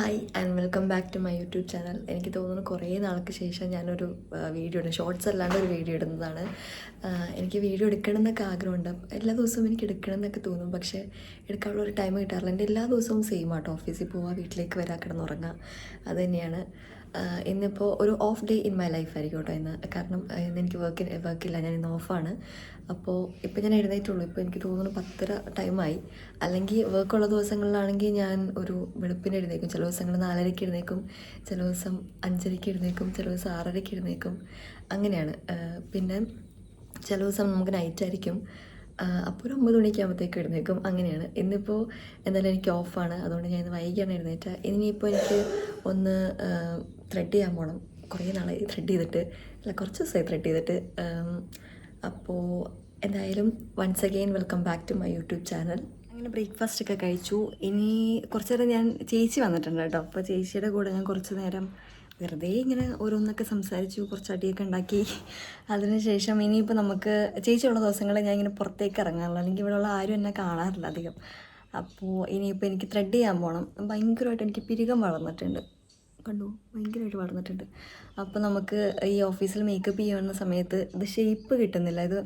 Hi and welcome back to my YouTube channel. എനിക്ക് തോന്നുന്നു കുറേ നാൾക്ക് ശേഷം ഞാനൊരു വീഡിയോ ഇടും, ഷോർട്സ് അല്ലാണ്ട് ഒരു വീഡിയോ ഇടുന്നതാണ്. എനിക്ക് വീഡിയോ എടുക്കണം എന്നൊക്കെ ആഗ്രഹമുണ്ട്. എല്ലാ ദിവസവും എനിക്ക് എടുക്കണം എന്നൊക്കെ തോന്നും, പക്ഷേ എടുക്കാനുള്ള ഒരു ടൈം കിട്ടാറില്ല. എൻ്റെ എല്ലാ ദിവസവും സെയിം ആട്ടോ, ഓഫീസിൽ പോവുക, വീട്ടിലേക്ക് വരാൻ, കിടന്നുറങ്ങുക, അത് തന്നെയാണ്. ഇന്നിപ്പോൾ ഒരു off day in my life ആയിരിക്കും കേട്ടോ ഇന്ന്. കാരണം ഇന്ന് എനിക്ക് വർക്കില്ല, ഞാൻ ഇന്ന് ഓഫാണ്. അപ്പോൾ ഇപ്പോൾ ഞാൻ എഴുന്നേറ്റുള്ളൂ. ഇപ്പോൾ എനിക്ക് തോന്നുന്നു 10:30 ടൈമായി. അല്ലെങ്കിൽ വർക്കുള്ള ദിവസങ്ങളിലാണെങ്കിൽ ഞാൻ ഒരു വെളുപ്പിന് എഴുന്നേക്കും. ചില ദിവസങ്ങൾ 4:30 എഴുന്നേക്കും, ചില ദിവസം 5:30 എഴുന്നേക്കും, ചില ദിവസം 6:30 എഴുന്നേക്കും, അങ്ങനെയാണ്. പിന്നെ ചില ദിവസം നമുക്ക് നൈറ്റായിരിക്കും, അപ്പോൾ ഒരു 9 മണിയൊക്കെ ആകുമ്പോഴത്തേക്ക് എഴുന്നേക്കും, അങ്ങനെയാണ്. ഇന്നിപ്പോൾ എന്തായാലും എനിക്ക് ഓഫാണ്, അതുകൊണ്ട് ഞാൻ ഇന്ന് വൈകിയാണ് എഴുന്നേറ്റ. ഇനിയിപ്പോൾ എനിക്ക് ഒന്ന് ത്രെഡ് ചെയ്യാൻ പോകണം. കുറേ നാളായി ത്രെഡ് ചെയ്തിട്ട്, അല്ല കുറച്ച് ദിവസമായി ത്രെഡ് ചെയ്തിട്ട്. അപ്പോൾ എന്തായാലും once again welcome back to my YouTube channel. അങ്ങനെ ബ്രേക്ക്ഫാസ്റ്റ് ഒക്കെ കഴിച്ചു. ഇനി കുറച്ച് നേരം ഞാൻ ചേച്ചി വന്നിട്ടുണ്ട് കേട്ടോ. അപ്പോൾ ചേച്ചിയുടെ കൂടെ ഞാൻ കുറച്ച് നേരം വെറുതെ ഇങ്ങനെ ഓരോന്നൊക്കെ സംസാരിച്ചു, കുറച്ച് അടിയൊക്കെ ഉണ്ടാക്കി. അതിനുശേഷം ഇനിയിപ്പോൾ നമുക്ക് ചേച്ചിയുള്ള ദിവസങ്ങളിൽ ഞാൻ ഇങ്ങനെ പുറത്തേക്ക് ഇറങ്ങാറുള്ളൂ, അല്ലെങ്കിൽ ഇവിടെയുള്ള ആരും എന്നെ കാണാറില്ല അധികം. അപ്പോൾ ഇനിയിപ്പോൾ എനിക്ക് ത്രെഡ് ചെയ്യാൻ പോകണം. ഭയങ്കരമായിട്ട് എനിക്ക് പിരികം വളർന്നിട്ടുണ്ട്, കണ്ടു, ഭയങ്കരമായിട്ട് വളർന്നിട്ടുണ്ട്. അപ്പോൾ നമുക്ക് ഈ ഓഫീസിൽ മേക്കപ്പ് ചെയ്യുന്ന സമയത്ത് ഇത് ഷേപ്പ് കിട്ടുന്നില്ല, ഇത്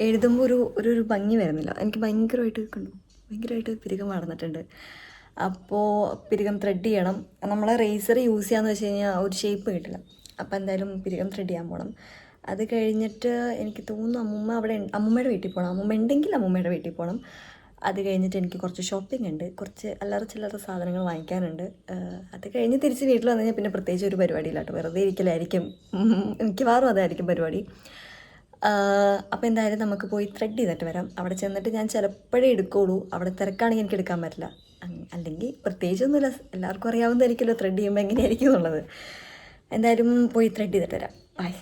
എഴുതുമ്പോൾ ഒരു ഭംഗി വരുന്നില്ല. എനിക്ക് ഭയങ്കരമായിട്ട് കണ്ടു, ഭയങ്കരമായിട്ട് പിരികം വളർന്നിട്ടുണ്ട്. അപ്പോൾ പിരികം ത്രെഡ് ചെയ്യണം. നമ്മൾ റേസർ യൂസ് ചെയ്യാന്ന് വെച്ച് കഴിഞ്ഞാൽ ഒരു ഷേപ്പ് കിട്ടില്ല. അപ്പോൾ എന്തായാലും പിരികം ത്രെഡ് ചെയ്യാൻ പോകണം. അത് കഴിഞ്ഞിട്ട് എനിക്ക് തോന്നുന്നു അമ്മൂമ്മയുടെ വീട്ടിൽ പോകണം. അമ്മൂമ്മ ഉണ്ടെങ്കിൽ അമ്മൂമ്മയുടെ വീട്ടിൽ പോകണം. അത് കഴിഞ്ഞിട്ട് എനിക്ക് കുറച്ച് ഷോപ്പിംഗ് ഉണ്ട്, കുറച്ച് അല്ലറ ചില്ലറ സാധനങ്ങൾ വാങ്ങിക്കാനുണ്ട്. അത് കഴിഞ്ഞ് തിരിച്ച് വീട്ടിൽ വന്നു കഴിഞ്ഞാൽ പിന്നെ പ്രത്യേകിച്ച് ഒരു പരിപാടിയില്ല കേട്ടോ, വെറുതെ ഇരിക്കലായിരിക്കും. മിക്കവാറും അതായിരിക്കും പരിപാടി. അപ്പോൾ എന്തായാലും നമുക്ക് പോയി ത്രെഡ് ചെയ്തിട്ട് വരാം. അവിടെ ചെന്നിട്ട് ഞാൻ ചിലപ്പോഴേ എടുക്കുകയുള്ളൂ, അവിടെ തിരക്കാണെങ്കിൽ എനിക്ക് എടുക്കാൻ പറ്റില്ല. അല്ലെങ്കിൽ പ്രത്യേകിച്ചൊന്നുമില്ല, എല്ലാവർക്കും അറിയാവുന്നതായിരിക്കുമല്ലോ ത്രെഡ് ചെയ്യുമ്പോൾ എങ്ങനെയായിരിക്കും എന്നുള്ളത്. എന്തായാലും പോയി ത്രെഡ് ചെയ്തിട്ട് വരാം. ബൈ.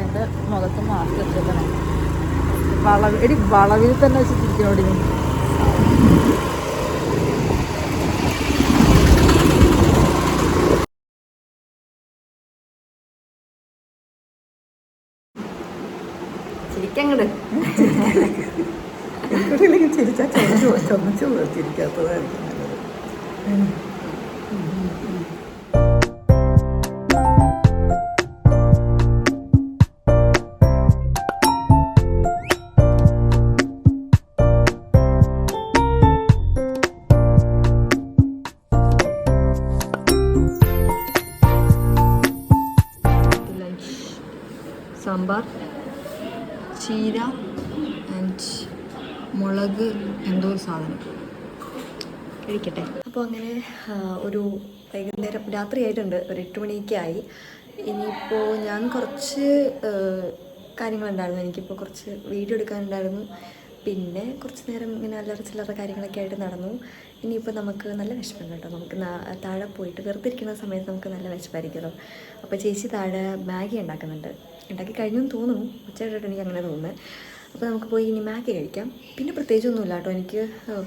എൻ്റെ മുഖത്ത് മാസ്ക് വെച്ചേക്കണേ, വളവിൽ തന്നെ വെച്ചിരിക്കണോടി. ചിരിക്കങ്ങട് എനിക്കൊരില്ലെങ്കിൽ ചിരിച്ചാൽ ചൊന്നിച്ചു ചിരിക്കാത്തതായിരിക്കും നല്ലത്. സാമ്പാർ, ചീര ആൻഡ് മുളക്, എന്തോ ഒരു സാധനം കഴിക്കട്ടെ. അപ്പോൾ അങ്ങനെ ഒരു വൈകുന്നേരം രാത്രിയായിട്ടുണ്ട്, ഒരു 8 മണിയൊക്കെ ആയി. ഇനിയിപ്പോൾ ഞാൻ കുറച്ച് കാര്യങ്ങളുണ്ടായിരുന്നു, എനിക്കിപ്പോൾ കുറച്ച് വീഡിയോ എടുക്കാനുണ്ടായിരുന്നു. പിന്നെ കുറച്ച് നേരം ഇങ്ങനെ അല്ലറ ചില്ലറ കാര്യങ്ങളൊക്കെ ആയിട്ട് നടന്നു. ഇനിയിപ്പോൾ നമുക്ക് നല്ല വിശപ്പുണ്ട് കേട്ടോ. നമുക്ക് താഴെ പോയിട്ട് വെറുതെ ഇരിക്കുന്ന സമയത്ത് നമുക്ക് നല്ല വിശപ്പായിരിക്കുമല്ലോ. അപ്പോൾ ചേച്ചി താഴെ മാഗി ഉണ്ടാക്കുന്നുണ്ട്, ഉണ്ടാക്കി കഴിഞ്ഞെന്ന് തോന്നുന്നു, ഉച്ചയായിട്ട് എനിക്ക് അങ്ങനെ തോന്നുന്നത്. അപ്പോൾ നമുക്ക് പോയി ഇനി മാഗി കഴിക്കാം. പിന്നെ പ്രത്യേകിച്ചൊന്നുമില്ല കേട്ടോ, എനിക്ക്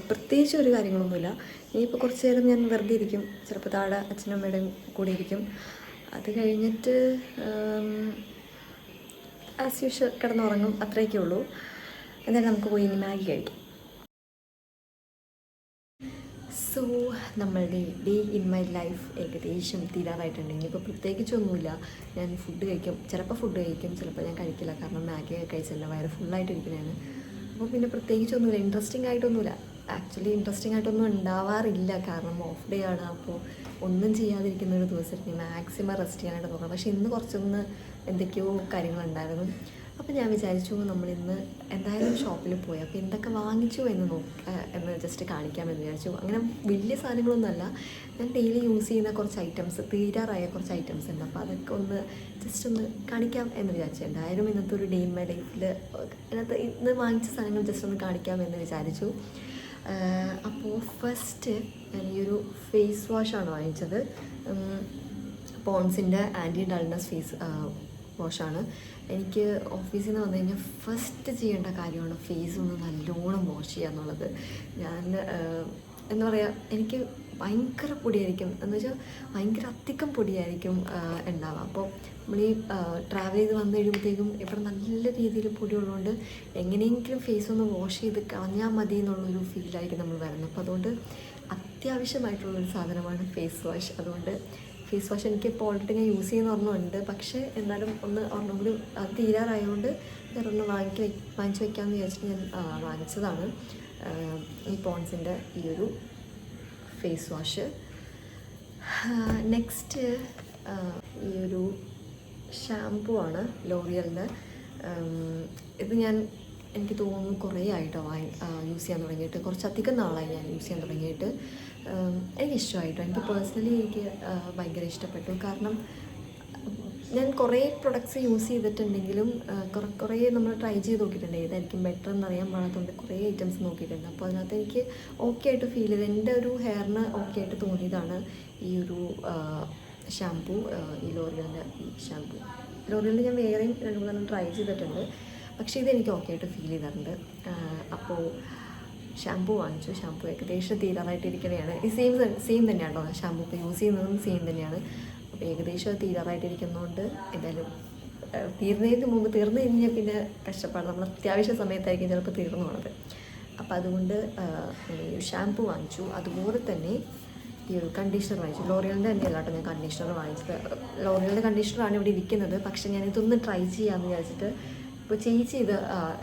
പ്രത്യേകിച്ച് ഒരു കാര്യങ്ങളൊന്നുമില്ല. ഇനിയിപ്പോൾ കുറച്ച് നേരം ഞാൻ വെറുതെ ഇരിക്കും, ചിലപ്പോൾ താഴെ അച്ഛനും അമ്മയുടെയും കൂടെ ഇരിക്കും. അത് കഴിഞ്ഞിട്ട് ആസ് യൂഷ്വൽ കിടന്നുറങ്ങും, അത്രയൊക്കെ ഉള്ളൂ. എന്തായാലും നമുക്ക് പോയി ഇനി മാഗി കഴിക്കാം. സോ നമ്മളുടെ ഡേ ഇൻ മൈ ലൈഫ് ഏകദേശം തീരാറായിട്ടുണ്ട്. ഇനിയിപ്പോൾ പ്രത്യേകിച്ചൊന്നുമില്ല. ഞാൻ ഫുഡ് കഴിക്കും, ചിലപ്പോൾ ഫുഡ് കഴിക്കും, ചിലപ്പോൾ ഞാൻ കഴിക്കില്ല. കാരണം മാഗി കഴിച്ചല്ല, വയറ് ഫുള്ളായിട്ടിരിക്കുന്നതാണ്. അപ്പോൾ പിന്നെ പ്രത്യേകിച്ചൊന്നുമില്ല, ഇൻട്രസ്റ്റിംഗ് ആയിട്ടൊന്നുമില്ല. ആക്ച്വലി ഇൻട്രസ്റ്റിംഗ് ആയിട്ടൊന്നും ഉണ്ടാവാറില്ല, കാരണം ഓഫ് ഡേ ആണ്. അപ്പോൾ ഒന്നും ചെയ്യാതിരിക്കുന്ന ഒരു ദിവസത്തിൽ മാക്സിമം റെസ്റ്റ് ചെയ്യാനായിട്ട് നോക്കണം. പക്ഷേ ഇന്ന് കുറച്ചൊന്ന് എന്തൊക്കെയോ കാര്യങ്ങളുണ്ടായിരുന്നു. അപ്പോൾ ഞാൻ വിചാരിച്ചു നമ്മളിന്ന് എന്തായാലും ഷോപ്പിൽ പോയി അപ്പോൾ എന്തൊക്കെ വാങ്ങിച്ചു എന്ന് ജസ്റ്റ് കാണിക്കാമെന്ന് വിചാരിച്ചു. അങ്ങനെ വലിയ സാധനങ്ങളൊന്നുമല്ല, ഞാൻ ഡെയിലി യൂസ് ചെയ്യുന്ന കുറച്ച് ഐറ്റംസ്, തീരാറായ കുറച്ച് ഐറ്റംസ് ഉണ്ട്. അപ്പോൾ അതൊക്കെ ഒന്ന് ജസ്റ്റ് ഒന്ന് കാണിക്കാം എന്ന് വിചാരിച്ചു. എന്തായാലും ഇന്നത്തെ ഒരു ഡേ ഇൻ മൈ ലൈഫിൽ അതിനകത്ത് ഇന്ന് വാങ്ങിച്ച സാധനങ്ങൾ ജസ്റ്റ് ഒന്ന് കാണിക്കാം എന്ന് വിചാരിച്ചു. അപ്പോൾ ഫസ്റ്റ് ഞാൻ ഈ ഒരു ഫേസ് വാഷാണ് വാങ്ങിച്ചത്. പോൺസിൻ്റെ ആൻറ്റി ഡൾനെസ് ഫേസ് വാഷാണ്. എനിക്ക് ഓഫീസിൽ നിന്ന് വന്നു കഴിഞ്ഞാൽ ഫസ്റ്റ് ചെയ്യേണ്ട കാര്യമാണ് ഫേസ് ഒന്ന് നല്ലോണം വാഷ് ചെയ്യുക എന്നുള്ളത്. ഞാൻ എന്താ പറയുക, എനിക്ക് ഭയങ്കര പൊടിയായിരിക്കും, എന്ന് വെച്ചാൽ ഭയങ്കര അധികം പൊടിയായിരിക്കും ഉണ്ടാവുക. അപ്പോൾ നമ്മൾ ഈ ട്രാവൽ ചെയ്ത് വന്നു കഴിയുമ്പോഴത്തേക്കും ഇവിടെ നല്ല രീതിയിൽ പൊടിയുള്ളതുകൊണ്ട് എങ്ങനെയെങ്കിലും ഫേസ് ഒന്ന് വാഷ് ചെയ്ത് കളഞ്ഞാൽ മതി എന്നുള്ളൊരു ഫീലായിരിക്കും നമ്മൾ വരുന്നത്. അപ്പോൾ അതുകൊണ്ട് അത്യാവശ്യമായിട്ടുള്ളൊരു സാധനമാണ് ഫേസ് വാഷ്. അതുകൊണ്ട് ഫേസ് വാഷ് എനിക്ക് ഇപ്പോൾ ഓൾറെഡി ഞാൻ യൂസ് ചെയ്യുന്ന ഒരെണ്ണമുണ്ട്, പക്ഷേ എന്നാലും ഒരെണ്ണം കൂടി അത് തീരാറായതുകൊണ്ട് വേറൊരെണ്ണം വാങ്ങിച്ച് വെക്കാമെന്ന് വിചാരിച്ചിട്ട് ഞാൻ വാങ്ങിച്ചതാണ് ഈ പോൺസിൻ്റെ ഈ ഒരു ഫേസ് വാഷ്. നെക്സ്റ്റ് ഈ ഒരു ഷാംപൂ ആണ് ലോറിയലിൻ്റെ. ഇത് എനിക്ക് തോന്നുന്നു കുറേ ആയിട്ടോ യൂസ് ചെയ്യാൻ തുടങ്ങിയിട്ട്, കുറച്ചധികം നാളായി ഞാൻ യൂസ് ചെയ്യാൻ തുടങ്ങിയിട്ട്. എനിക്കിഷ്ടമായിട്ടോ, എനിക്ക് പേഴ്സണലി എനിക്ക് ഭയങ്കര ഇഷ്ടപ്പെട്ടു. കാരണം ഞാൻ കുറേ പ്രൊഡക്ട്സ് യൂസ് ചെയ്തിട്ടുണ്ടെങ്കിലും കുറേ നമ്മൾ ട്രൈ ചെയ്ത് നോക്കിയിട്ടുണ്ട്, ഏതായിരിക്കും ബെറ്റർ എന്നറിയാൻ പാടാത്തതുകൊണ്ട് കുറേ ഐറ്റംസ് നോക്കിയിട്ടുണ്ട്. അപ്പോൾ അതിനകത്ത് എനിക്ക് ഓക്കെ ആയിട്ട് ഫീൽ ചെയ്ത്, എൻ്റെ ഒരു ഹെയറിന് ഓക്കെ ആയിട്ട് തോന്നിയതാണ് ഈ ഒരു ഷാംപൂ, ഈ ലോറിയലിൻ്റെ ഈ ഷാംപൂ. ലോറിയലിൽ ഞാൻ വേറെയും 2-3 ട്രൈ ചെയ്തിട്ടുണ്ട്, പക്ഷേ ഇതെനിക്ക് ഓക്കെ ആയിട്ട് ഫീൽ ചെയ്തിട്ടുണ്ട്. അപ്പോൾ ഷാംപൂ വാങ്ങിച്ചു. ഷാംപൂ ഏകദേശം തീരാറായിട്ടിരിക്കുകയാണ്. ഈ സെയിം തന്നെയാണ് കേട്ടോ, ഷാംപൂ ഇപ്പോൾ യൂസ് ചെയ്യുന്നതും സെയിം തന്നെയാണ്. അപ്പോൾ ഏകദേശം തീരാറായിട്ടിരിക്കുന്നതുകൊണ്ട് എന്തായാലും തീർന്നു കഴിഞ്ഞാൽ പിന്നെ കഷ്ടപ്പാട്, നമ്മൾ അത്യാവശ്യ സമയത്തായിരിക്കും ചിലപ്പോൾ തീർന്നു പോണത്. അപ്പോൾ അതുകൊണ്ട് ഈ ഷാംപൂ വാങ്ങിച്ചു. അതുപോലെ തന്നെ ഈ ഒരു കണ്ടീഷണർ വാങ്ങിച്ചു. ലോറിയലിൻ്റെ തന്നെയല്ല കേട്ടോ ഞാൻ കണ്ടീഷണർ വാങ്ങിച്ചത്. ലോറിയലിൻ്റെ കണ്ടീഷണറാണ് ഇവിടെ ഇരിക്കുന്നത്, പക്ഷേ ഞാനിതൊന്ന് ട്രൈ ചെയ്യാമെന്ന് വിചാരിച്ചിട്ട് ഇപ്പോൾ ചേച്ചി ഇത്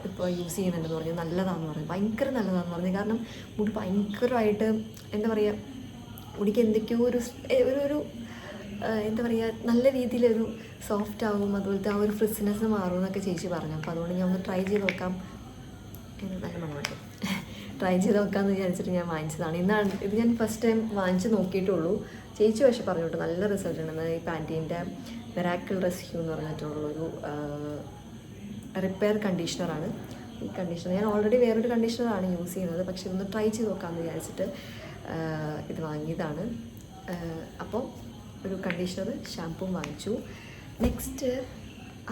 ഇപ്പോൾ യൂസ് ചെയ്യുന്നുണ്ടെന്ന് പറഞ്ഞു, നല്ലതാണെന്ന് പറഞ്ഞു, ഭയങ്കര നല്ലതാണെന്ന് പറഞ്ഞു. കാരണം മുടി ഭയങ്കരമായിട്ട് എന്താ പറയുക, മുടിക്ക് എന്തൊക്കെയോ ഒരു എന്താ പറയുക, നല്ല രീതിയിലൊരു സോഫ്റ്റ് ആവും, അതുപോലത്തെ ആ ഒരു ഫ്രിസ്നെസ് മാറും എന്നൊക്കെ ചേച്ചി പറഞ്ഞു. അപ്പോൾ അതുകൊണ്ട് ഞാൻ ഒന്ന് ട്രൈ ചെയ്ത് നോക്കാം, നല്ല മണമുണ്ട്, ട്രൈ ചെയ്ത് നോക്കാമെന്ന് വിചാരിച്ചിട്ട് ഞാൻ വാങ്ങിച്ചതാണ്. ഇത് ഞാൻ ഫസ്റ്റ് ടൈം വാങ്ങിച്ച് നോക്കിയിട്ടുള്ളൂ. ചേച്ചി പക്ഷേ പറഞ്ഞു കേട്ടോ നല്ല റിസൾട്ട് ഉണ്ടെന്ന്. ഈ പാൻറ്റീൻ്റെ മിറാക്കിൾ റെസ്ക്യൂ എന്ന് പറഞ്ഞിട്ടുള്ളൊരു റിപ്പയർ കണ്ടീഷണറാണ് ഈ കണ്ടീഷണർ. ഞാൻ ഓൾറെഡി വേറൊരു കണ്ടീഷണറാണ് യൂസ് ചെയ്യുന്നത്, പക്ഷേ ഇതൊന്ന് ട്രൈ ചെയ്ത് നോക്കാമെന്ന് വിചാരിച്ചിട്ട് ഇത് വാങ്ങിയതാണ്. അപ്പോൾ ഒരു കണ്ടീഷണർ, ഷാംപൂ വാങ്ങിച്ചു. നെക്സ്റ്റ്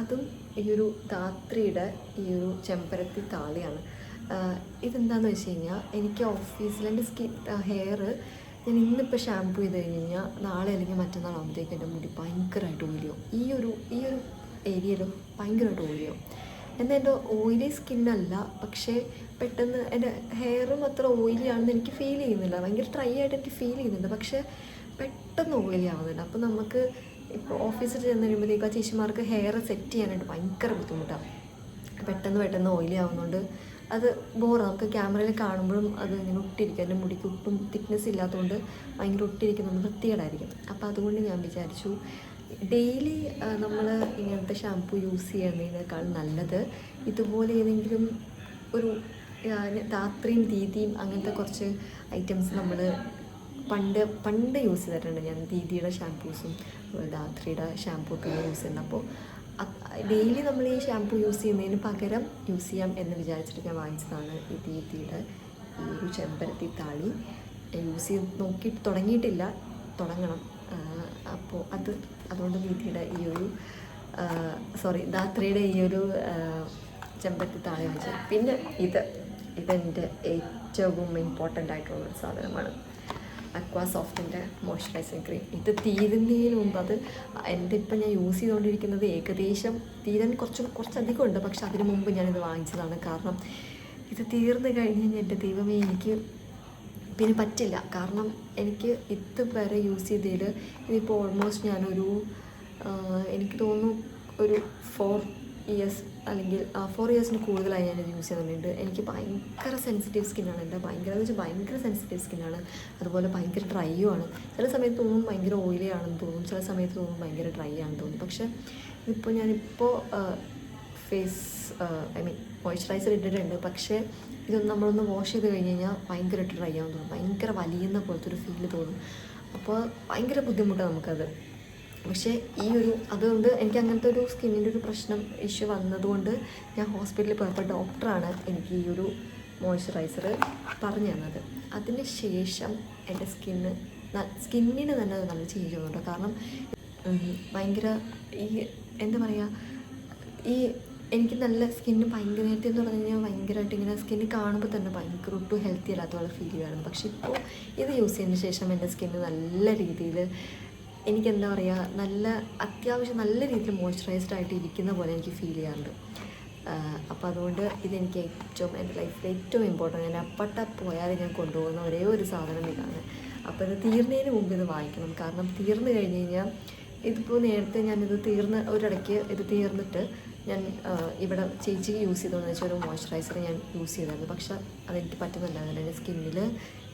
അതും ഈ ഒരു ധാത്രിയുടെ ഈ ഒരു ചെമ്പരത്തി താളിയാണ്. ഇതെന്താണെന്ന് വെച്ച് കഴിഞ്ഞാൽ എനിക്ക് ഓഫീസിൽ എൻ്റെ ഹെയർ ഞാൻ ഇന്നിപ്പോൾ ഷാംപൂ ചെയ്ത് കഴിഞ്ഞ് കഴിഞ്ഞാൽ നാളെ അല്ലെങ്കിൽ മറ്റന്നാളാകുമ്പോഴത്തേക്ക് എൻ്റെ മുടി ഭയങ്കരമായിട്ട് ഓയിലിയോ, ഈ ഒരു ഏരിയയിൽ ഭയങ്കരമായിട്ട് ഓയിലിയോ. എന്നാൽ എൻ്റെ ഓയിലി സ്കിന്നല്ല, പക്ഷേ പെട്ടെന്ന് എൻ്റെ ഹെയറും അത്ര ഓയിലി ആണെന്ന് എനിക്ക് ഫീൽ ചെയ്യുന്നില്ല. ഭയങ്കര ഡ്രൈ ആയിട്ട് എനിക്ക് ഫീൽ ചെയ്യുന്നുണ്ട്, പക്ഷേ പെട്ടെന്ന് ഓയിലി ആവുന്നില്ല. അപ്പോൾ നമുക്ക് ഇപ്പോൾ ഓഫീസിൽ ചെന്ന് കഴിയുമ്പോഴത്തേക്കും ആ ചേച്ചിമാർക്ക് ഹെയർ സെറ്റ് ചെയ്യാനായിട്ട് ഭയങ്കര ബുദ്ധിമുട്ടാണ്. പെട്ടെന്ന് ഓയിലി ആവുന്നതുകൊണ്ട് അത് ബോറാണ്. നമുക്ക് ക്യാമറയിൽ കാണുമ്പോഴും അത് ഇങ്ങനെ ഒട്ടിയിരിക്കും. എൻ്റെ മുടിക്ക് ഒട്ടും തിക്നെസ് ഇല്ലാത്തതുകൊണ്ട് ഭയങ്കര ഒട്ടിയിരിക്കുന്നത് വൃത്തികേടായിരിക്കും. അപ്പോൾ അതുകൊണ്ട് ഞാൻ വിചാരിച്ചു ഡെയിലി നമ്മൾ ഇങ്ങനത്തെ ഷാംപൂ യൂസ് ചെയ്യുന്നതിനേക്കാൾ നല്ലത് ഇതുപോലെ ഏതെങ്കിലും ഒരു ധാത്രിയും ദീദിയും അങ്ങനത്തെ കുറച്ച് ഐറ്റംസ് നമ്മൾ പണ്ട് യൂസ് ചെയ്തിട്ടുണ്ട്. ഞാൻ ദീദിയുടെ ഷാംപൂസും ധാത്രിയുടെ ഷാംപൂ ഒക്കെ യൂസ് ചെയ്യുന്നത്. അപ്പോൾ ഡെയിലി നമ്മൾ ഈ ഷാംപൂ യൂസ് ചെയ്യുന്നതിന് പകരം യൂസ് ചെയ്യാം എന്ന് വിചാരിച്ചിട്ട് ഞാൻ വാങ്ങിച്ചതാണ് ഈ ദീദിയുടെ ഈ ഒരു ചെമ്പരത്തി താളി. യൂസ് ചെയ്ത് തുടങ്ങിയിട്ടില്ല, തുടങ്ങണം. അപ്പോൾ അതുകൊണ്ട് ദീദിയുടെ ഈ ഒരു ധാത്രിയുടെ ഈ ഒരു ചെമ്പരത്തി താളി വാങ്ങിച്ചത്. പിന്നെ ഇതെൻ്റെ ഏറ്റവും ഇമ്പോർട്ടൻ്റ് ആയിട്ടുള്ളൊരു സാധനമാണ്, അക്വാ സോഫ്റ്റിൻ്റെ മോയ്സ്ചറൈസിങ് ക്രീം. ഇത് തീരുന്നതിന് മുമ്പ് എൻ്റെ ഇപ്പം ഞാൻ യൂസ് ചെയ്തുകൊണ്ടിരിക്കുന്നത് ഏകദേശം തീരാൻ കുറച്ചധികം ഉണ്ട്, പക്ഷെ അതിന് മുമ്പ് ഞാനിത് വാങ്ങിച്ചതാണ്. കാരണം ഇത് തീർന്നു കഴിഞ്ഞ് കഴിഞ്ഞാൽ എൻ്റെ ദൈവമേ എനിക്ക് പിന്നെ പറ്റില്ല. കാരണം എനിക്ക് ഇതുവരെ യൂസ് ചെയ്തതിൽ ഇതിപ്പോൾ ഓൾമോസ്റ്റ് ഞാനൊരു എനിക്ക് തോന്നുന്നു ഒരു ഇയേഴ്സ് അല്ലെങ്കിൽ 4 ഇയേഴ്സിന് കൂടുതലായി ഞാനിത് യൂസ് ചെയ്യുന്നുണ്ട്. എനിക്ക് ഭയങ്കര സെൻസിറ്റീവ് സ്കിന്നാണ്. എൻ്റെ ഭയങ്കര സെൻസിറ്റീവ് സ്കിന്നാണ്. അതുപോലെ ഭയങ്കര ഡ്രൈയും ആണ്. ചില സമയത്ത് തോന്നും ഭയങ്കര ഓയിലി ആണെന്ന് തോന്നും, ചില സമയത്ത് തോന്നും ഭയങ്കര ഡ്രൈ ആണെന്ന് തോന്നും. പക്ഷേ ഞാനിപ്പോൾ മോയ്സ്ചറൈസർ ഇട്ടിട്ടുണ്ട്. പക്ഷേ ഇതൊന്ന് നമ്മളൊന്ന് വാഷ് ചെയ്ത് കഴിഞ്ഞ് കഴിഞ്ഞാൽ ഭയങ്കരമായിട്ട് ഡ്രൈ ആണെന്ന് തോന്നും, ഭയങ്കര വലിയുന്ന പോലത്തെ ഒരു ഫീല് തോന്നും. അപ്പോൾ ഭയങ്കര ബുദ്ധിമുട്ടാണ് നമുക്കത്. പക്ഷേ അതുകൊണ്ട് എനിക്ക് അങ്ങനത്തെ ഒരു സ്കിന്നിൻ്റെ ഒരു ഇഷ്യൂ വന്നതുകൊണ്ട് ഞാൻ ഹോസ്പിറ്റലിൽ പോയപ്പോൾ ഡോക്ടറാണ് എനിക്ക് ഈ ഒരു മോയ്സ്ചറൈസർ പറഞ്ഞു തന്നത്. അതിന് ശേഷം എൻ്റെ സ്കിന്നിന് തന്നെ അത് നല്ല ചേഞ്ച് വന്നിട്ടുണ്ട്. കാരണം ഭയങ്കര എന്താ പറയുക, എനിക്ക് നല്ല സ്കിന്ന് ഭയങ്കരമായിട്ട് എന്ന് പറഞ്ഞു കഴിഞ്ഞാൽ ഭയങ്കരമായിട്ട് ഇങ്ങനെ സ്കിന്ന് കാണുമ്പോൾ തന്നെ ഭയങ്കര ഒട്ടും ഹെൽത്തി അല്ലാത്ത പോലെ ഫീൽ ചെയ്യുമായിരുന്നു. പക്ഷേ ഇപ്പോൾ ഇത് യൂസ് ചെയ്തതിന് ശേഷം എൻ്റെ സ്കിന്ന് നല്ല രീതിയിൽ എനിക്കെന്താ പറയുക, അത്യാവശ്യം നല്ല രീതിയിൽ മോയ്സ്ചറൈസ്ഡ് ആയിട്ട് ഇരിക്കുന്ന പോലെ എനിക്ക് ഫീൽ ചെയ്യാറുണ്ട്. അപ്പോൾ അതുകൊണ്ട് ഇതെനിക്ക് എൻ്റെ ലൈഫിൽ ഏറ്റവും ഇമ്പോർട്ടൻ്റ്, ഞാൻ എപ്പോഴാ പോയാലും ഞാൻ കൊണ്ടുപോകുന്ന ഒരേ ഒരു സാധനം ഇതാണ്. അപ്പോൾ ഇത് തീർന്നതിന് മുമ്പ് ഇത് വാങ്ങിക്കണം. കാരണം തീർന്നു കഴിഞ്ഞ് കഴിഞ്ഞാൽ ഇതിപ്പോൾ നേരത്തെ ഞാനിത് ഒരിടയ്ക്ക് ഇത് തീർന്നിട്ട് ഞാൻ ഇവിടെ ചേച്ചിക്ക് യൂസ് ചെയ്തതെന്ന് വെച്ചാൽ ഒരു മോയ്സ്ചറൈസർ ഞാൻ യൂസ് ചെയ്തായിരുന്നു. പക്ഷെ അതെനിക്ക് പറ്റുന്നുണ്ടായിരുന്നില്ല. എൻ്റെ സ്കിന്നിൽ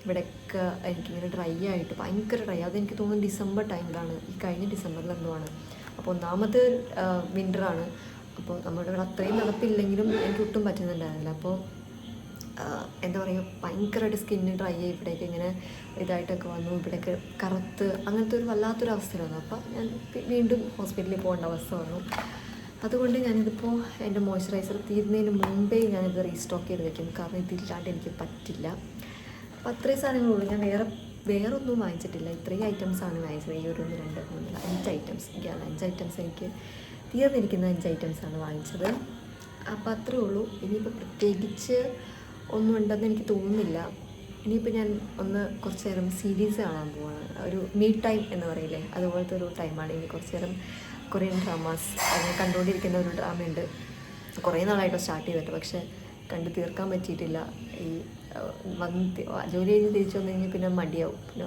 ഇവിടെയൊക്കെ എനിക്കിങ്ങനെ ഡ്രൈ ആയിട്ട് ഭയങ്കര ഡ്രൈ. അതെനിക്ക് തോന്നുന്നു ഡിസംബർ ടൈമിലാണ്, ഈ കഴിഞ്ഞ ഡിസംബറിൽ എന്തോ ആണ്. അപ്പോൾ ഒന്നാമത് വിൻ്ററാണ്. അപ്പോൾ നമ്മുടെ ഇവിടെ അത്രയും തണുപ്പില്ലെങ്കിലും എനിക്ക് ഒട്ടും പറ്റുന്നുണ്ടായിരുന്നില്ല. അപ്പോൾ എന്താ പറയുക, ഭയങ്കരമായിട്ട് സ്കിന്ന് ഡ്രൈ ആയി ഇവിടേക്ക് ഇങ്ങനെ ഇതായിട്ടൊക്കെ വന്നു, ഇവിടെയൊക്കെ കറുത്ത് അങ്ങനത്തെ ഒരു വല്ലാത്തൊരു അവസ്ഥ വന്നു. അപ്പോൾ ഞാൻ വീണ്ടും ഹോസ്പിറ്റലിൽ പോകേണ്ട അവസ്ഥ വന്നു. അതുകൊണ്ട് ഞാനിതിപ്പോൾ എൻ്റെ മോയ്സ്ചറൈസർ തീരുന്നതിന് മുമ്പേ ഞാനിത് റീസ്റ്റോക്ക് ചെയ്ത് വെക്കും. കാരണം ഇതില്ലാണ്ട് എനിക്ക് പറ്റില്ല. അപ്പോൾ അത്രയും സാധനങ്ങളുള്ളൂ. ഞാൻ വേറെ ഒന്നും വാങ്ങിച്ചിട്ടില്ല. ഇത്രയും ഐറ്റംസാണ് വാങ്ങിച്ചത്. ഈ 1 2 3 5 ഐറ്റംസ്. 5 ഐറ്റംസ് എനിക്ക് തീർന്നിരിക്കുന്ന 5 ഐറ്റംസാണ് വാങ്ങിച്ചത്. അപ്പോൾ അത്രേ ഉള്ളൂ. ഇനിയിപ്പോൾ പ്രത്യേകിച്ച് ഒന്നും ഉണ്ടെന്ന് എനിക്ക് തോന്നുന്നില്ല. ഇനിയിപ്പോൾ ഞാൻ കുറച്ച് നേരം സീരീസ് കാണാൻ പോവാണ്. ഒരു മീ ടൈം എന്ന് പറയില്ലേ, അതുപോലത്തെ ഒരു ടൈമാണ്. ഇനി കുറച്ച് നേരം കൊറിയൻ ഡ്രാമാസ് അങ്ങനെ കണ്ടുകൊണ്ടിരിക്കുന്ന ഒരു ഡ്രാമയുണ്ട്. കുറേ നാളായിട്ടോ സ്റ്റാർട്ട് ചെയ്തിട്ട്, പക്ഷേ കണ്ടു തീർക്കാൻ പറ്റിയിട്ടില്ല. ജോലി കഴിഞ്ഞ് തിരിച്ചു വന്നു കഴിഞ്ഞാൽ പിന്നെ മടിയാവും, പിന്നെ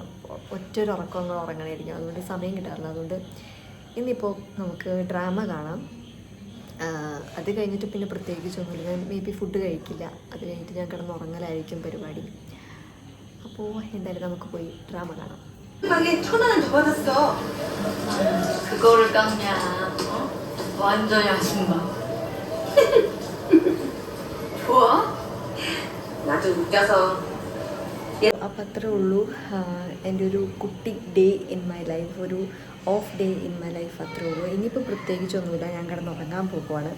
ഒറ്റൊരു ഉറക്കങ്ങൾ ഉറങ്ങണമായിരിക്കും. അതുകൊണ്ട് സമയം കിട്ടാറില്ല. അതുകൊണ്ട് ഇന്നിപ്പോൾ നമുക്ക് ഡ്രാമ കാണാം. അത് കഴിഞ്ഞിട്ട് പിന്നെ പ്രത്യേകിച്ചൊന്നുമില്ല. ഞാൻ ഫുഡ് കഴിക്കില്ല. അത് കഴിഞ്ഞിട്ട് ഞാൻ കിടന്നുറങ്ങലായിരിക്കും പരിപാടി. അപ്പോൾ എന്തായാലും നമുക്ക് പോയി ഡ്രാമ കാണാം. 가게 1,000원을 더 받았어. 그거를 깎냐? 완전히 아쉽다. 좋아? 나 좀 웃겨서. അപ്പം അത്രേ ഉള്ളൂ. എൻ്റെ ഒരു കുട്ടി ഡേ ഇൻ മൈ ലൈഫ്, ഒരു off day in my life അത്രേ ഉള്ളൂ. ഇനിയിപ്പോൾ പ്രത്യേകിച്ചൊന്നുമില്ല. ഞാൻ കിടന്നുറങ്ങാൻ പോകുവാണ്.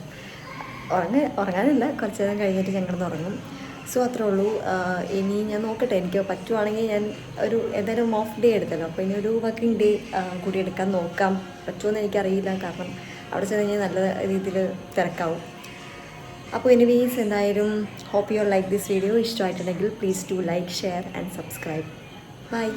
ഉറങ്ങാനില്ല, കുറച്ച് നേരം കഴിഞ്ഞിട്ട് ഞാൻ കിടന്നുറങ്ങും. സോ അത്രേ ഉള്ളൂ. ഇനി ഞാൻ നോക്കട്ടെ, എനിക്ക് പറ്റുവാണെങ്കിൽ ഞാൻ ഏതായാലും ഓഫ് ഡേ എടുത്തല്ലോ, അപ്പോൾ ഇനി ഒരു വർക്കിംഗ് ഡേ കൂടി എടുക്കാൻ നോക്കാം. പറ്റുമെന്ന് എനിക്കറിയില്ല. കാരണം അവിടെ ചെന്ന് കഴിഞ്ഞാൽ നല്ല രീതിയിൽ തിരക്കാവും. അപ്പോൾ എനിവേസ് എന്തായാലും hope you like this video. ഇഷ്ടമായിട്ടുണ്ടെങ്കിൽ please to like, share and subscribe. By.